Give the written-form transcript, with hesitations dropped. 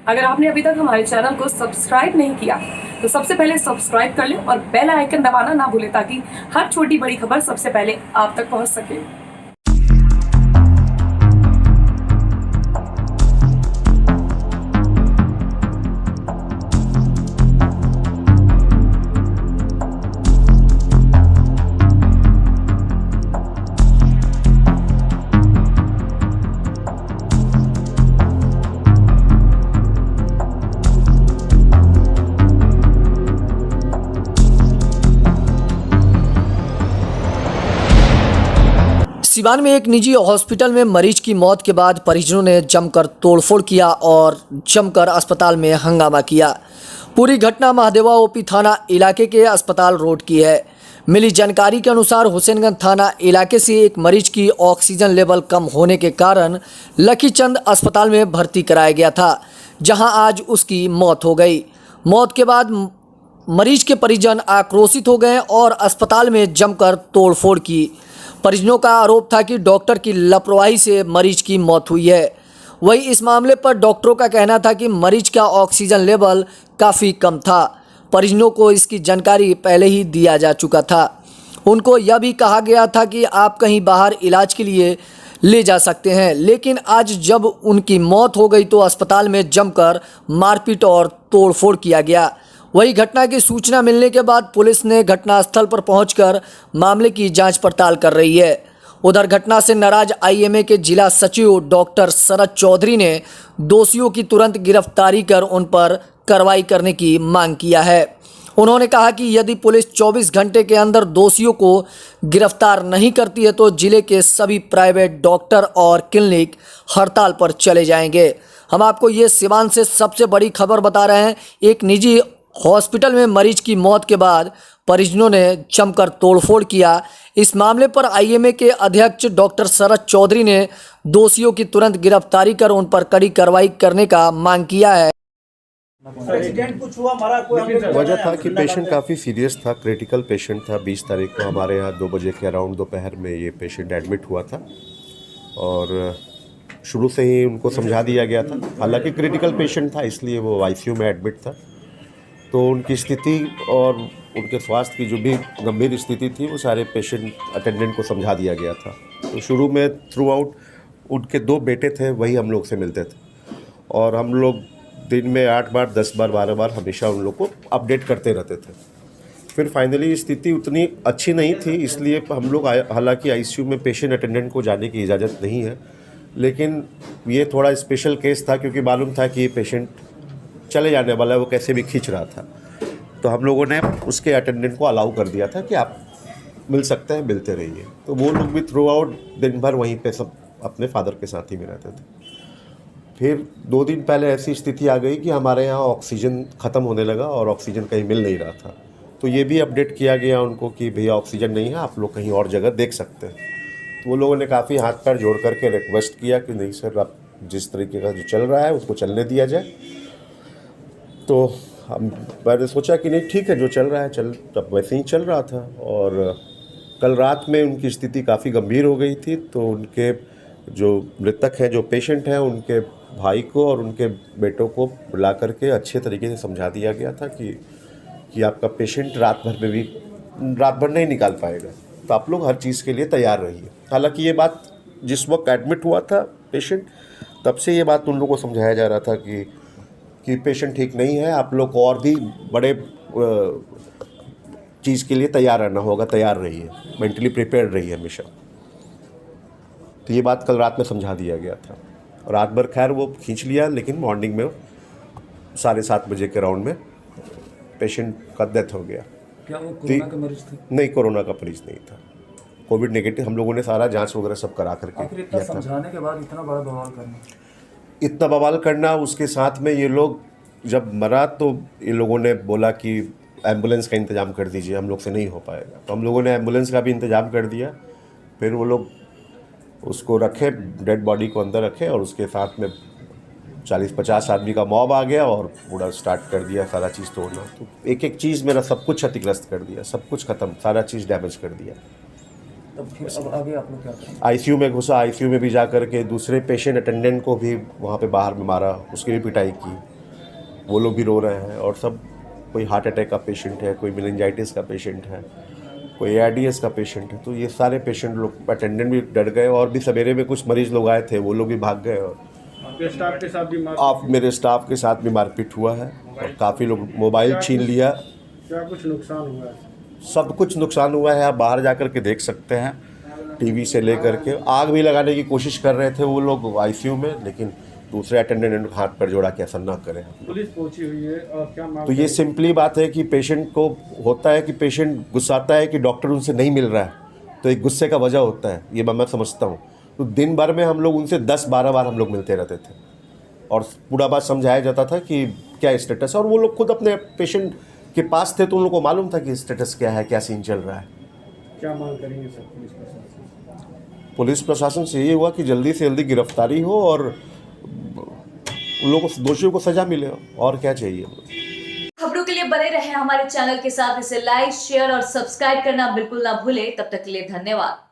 अगर आपने अभी तक हमारे चैनल को सब्सक्राइब नहीं किया तो सबसे पहले सब्सक्राइब कर लें और बेल आइकन दबाना ना भूलें ताकि हर छोटी बड़ी खबर सबसे पहले आप तक पहुंच सके। सिवान में एक निजी हॉस्पिटल में मरीज की मौत के बाद परिजनों ने जमकर तोड़फोड़ किया और जमकर अस्पताल में हंगामा किया। पूरी घटना महादेवा ओपी थाना इलाके के अस्पताल रोड की है। मिली जानकारी के अनुसार हुसैनगंज थाना इलाके से एक मरीज की ऑक्सीजन लेवल कम होने के कारण लखीचंद अस्पताल में भर्ती कराया गया था, जहां आज उसकी मौत हो गई। मौत के बाद मरीज के परिजन आक्रोशित हो गए और अस्पताल में जमकर तोड़फोड़ की। परिजनों का आरोप था कि डॉक्टर की लापरवाही से मरीज की मौत हुई है। वहीं इस मामले पर डॉक्टरों का कहना था कि मरीज का ऑक्सीजन लेवल काफ़ी कम था। परिजनों को इसकी जानकारी पहले ही दिया जा चुका था। उनको यह भी कहा गया था कि आप कहीं बाहर इलाज के लिए ले जा सकते हैं, लेकिन आज जब उनकी मौत हो गई तो अस्पताल में जमकर मारपीट और तोड़फोड़ किया गया। वही घटना की सूचना मिलने के बाद पुलिस ने घटनास्थल पर पहुंचकर मामले की जांच पड़ताल कर रही है। उधर घटना से नाराज आईएमए के जिला सचिव डॉक्टर शरद चौधरी ने दोषियों की तुरंत गिरफ्तारी कर उन पर कार्रवाई करने की मांग किया है। उन्होंने कहा कि यदि पुलिस 24 घंटे के अंदर दोषियों को गिरफ्तार नहीं करती है तो जिले के सभी प्राइवेट डॉक्टर और क्लिनिक हड़ताल पर चले जाएंगे। हम आपको ये सिवान से सबसे बड़ी खबर बता रहे हैं। एक निजी हॉस्पिटल में मरीज की मौत के बाद परिजनों ने जमकर तोड़फोड़ किया। इस मामले पर आईएमए के अध्यक्ष डॉक्टर शरद चौधरी ने दोषियों की तुरंत गिरफ्तारी कर उन पर कड़ी कार्रवाई करने का मांग किया है। वजह था कि पेशेंट काफ़ी सीरियस था, क्रिटिकल पेशेंट था। 20 तारीख को हमारे यहाँ 2 बजे के अराउंड दोपहर में ये पेशेंट एडमिट हुआ था और शुरू से ही उनको समझा दिया गया था। हालांकि क्रिटिकल पेशेंट था इसलिए वो आईसीयू में एडमिट था, तो उनकी स्थिति और उनके स्वास्थ्य की जो भी गंभीर स्थिति थी वो सारे पेशेंट अटेंडेंट को समझा दिया गया था। तो शुरू में थ्रू आउट उनके 2 बेटे थे, वही हम लोग से मिलते थे और हम लोग दिन में 8 बार 10 बार 12 बार हमेशा उन लोग को अपडेट करते रहते थे। फिर फाइनली स्थिति उतनी अच्छी नहीं थी, इसलिए हम लोग हालांकि आईसीयू में पेशेंट अटेंडेंट को जाने की इजाज़त नहीं है, लेकिन ये थोड़ा स्पेशल केस था क्योंकि मालूम था कि ये पेशेंट चले जाने वाला है, वो कैसे भी खींच रहा था। तो हम लोगों ने उसके अटेंडेंट को अलाउ कर दिया था कि आप मिल सकते हैं, मिलते रहिए। तो वो लोग भी थ्रू आउट दिन भर वहीं पे सब अपने फादर के साथ ही में रहते थे। फिर 2 दिन पहले ऐसी स्थिति आ गई कि हमारे यहाँ ऑक्सीजन ख़त्म होने लगा और ऑक्सीजन कहीं मिल नहीं रहा था। तो ये भी अपडेट किया गया उनको कि भैया ऑक्सीजन नहीं है, आप लोग कहीं और जगह देख सकते हैं। तो वो लोगों ने काफ़ी हाथ पैर जोड़ करके रिक्वेस्ट किया कि नहीं सर, आप जिस तरीके का जो चल रहा है उसको चलने दिया जाए। तो मैंने सोचा कि नहीं ठीक है, जो चल रहा है चल, तब वैसे ही चल रहा था। और कल रात में उनकी स्थिति काफ़ी गंभीर हो गई थी, तो उनके जो मृतक हैं, जो पेशेंट हैं, उनके भाई को और उनके बेटों को बुला करके अच्छे तरीके से समझा दिया गया था कि आपका पेशेंट रात भर नहीं निकाल पाएगा, तो आप लोग हर चीज़ के लिए तैयार रहिए। हालांकि ये बात जिस वक्त एडमिट हुआ था पेशेंट, तब से ये बात उन लोगों को समझाया जा रहा था कि पेशेंट ठीक नहीं है, आप लोग को और भी बड़े चीज़ के लिए तैयार रहना होगा, तैयार रहिए, मेंटली प्रिपेयर्ड रहिए हमेशा। तो ये बात कल रात में समझा दिया गया था। रात भर खैर वो खींच लिया, लेकिन मॉर्निंग में 7:30 बजे के राउंड में पेशेंट का डेथ हो गया। क्या वो कोरोना का मरीज थे? नहीं, कोरोना का मरीज नहीं था, कोविड नेगेटिव। हम लोगों ने सारा जांच वगैरह सब करा करके इतना समझाने के बाद इतना बड़ा बवाल करना, उसके साथ में ये लोग जब मरा तो ये लोगों ने बोला कि एम्बुलेंस का इंतज़ाम कर दीजिए, हम लोग से नहीं हो पाएगा। तो हम लोगों ने एम्बुलेंस का भी इंतज़ाम कर दिया। फिर वो लोग उसको रखे, डेड बॉडी को अंदर रखे और उसके साथ में 40-50 आदमी का मॉब आ गया और पूरा स्टार्ट कर दिया सारा चीज़ तोड़ना। तो एक एक चीज़ मेरा सब कुछ क्षतिग्रस्त कर दिया, सब कुछ ख़त्म, सारा चीज़ डैमेज कर दिया। तब फिर अब आगे आप लोग क्या करें? आईसीयू में घुसा, आईसीयू में भी जा कर के दूसरे पेशेंट अटेंडेंट को भी वहाँ पे बाहर में मारा, उसकी भी पिटाई की। वो लोग भी रो रहे हैं। और सब, कोई हार्ट अटैक का पेशेंट है, कोई मेनिंजाइटिस का पेशेंट है, कोई एआरडीएस का पेशेंट है। तो ये सारे पेशेंट लोग, अटेंडेंट भी डर गए। और भी सवेरे में कुछ मरीज लोग आए थे, वो लोग भी भाग गए। और आपके स्टाफ के साथ भी मेरे स्टाफ के साथ भी मारपीट हुआ है और काफ़ी लोग मोबाइल छीन लिया। क्या कुछ नुकसान हुआ है? सब कुछ नुकसान हुआ है। आप बाहर जाकर के देख सकते हैं, टीवी से लेकर के। आग भी लगाने की कोशिश कर रहे थे वो लोग आईसीयू में, लेकिन दूसरे अटेंडेंट ने हाथ पर जोड़ा कि ऐसा ना करें। पुलिस पहुंची हुई है और क्या मांग तो ये सिंपली बात है कि पेशेंट को होता है कि पेशेंट गुस्साता है कि डॉक्टर उनसे नहीं मिल रहा है, तो एक गुस्से का वजह होता है, ये मैं समझता हूँ। तो दिन भर में हम लोग उनसे 10-12 बार हम लोग मिलते रहते थे और पूरा बात समझाया जाता था कि क्या स्टेटस है। और वो लोग खुद अपने पेशेंट के पास थे, तो उन लोगों को मालूम था कि स्टेटस क्या है, क्या सीन चल रहा है। क्या मांग करेंगे सर पुलिस प्रशासन? पुलिस प्रशासन से ये हुआ कि जल्दी से जल्दी गिरफ्तारी हो और उन लोगों को, दोषियों को सज़ा मिले। और क्या चाहिए। खबरों के लिए बने रहें हमारे चैनल के साथ। इसे लाइक, शेयर और सब्सक्राइब करना बिल्कुल ना भूलें। तब तक के लिए धन्यवाद।